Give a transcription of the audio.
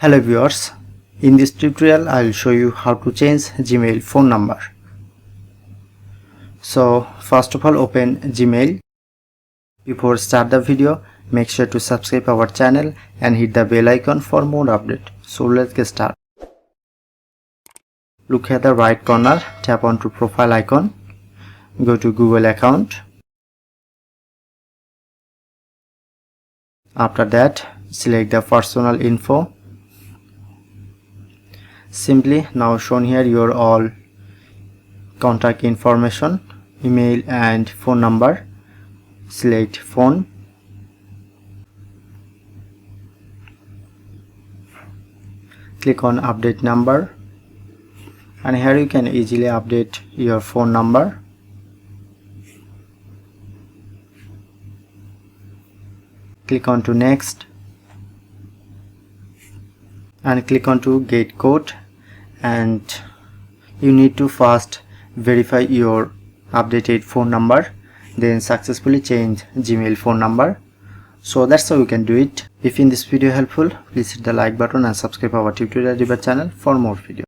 Hello viewers, in this tutorial I will show you how to change Gmail phone number. So first of all, open Gmail. Before start the video, make sure to subscribe our channel and hit the bell icon for more update. So let's get started. Look at the right corner, tap onto profile icon, go to Google account. After that, select the personal info. Simply now shown here your all contact information, email and phone number. Select phone. Click on update number, and here you can easily update your phone number. Click on to next and click on to get code, and you need to first verify your updated phone number, then successfully change Gmail phone number. So that's how you can do it. If in this video helpful, please hit the like button and subscribe our tutorial channel for more videos.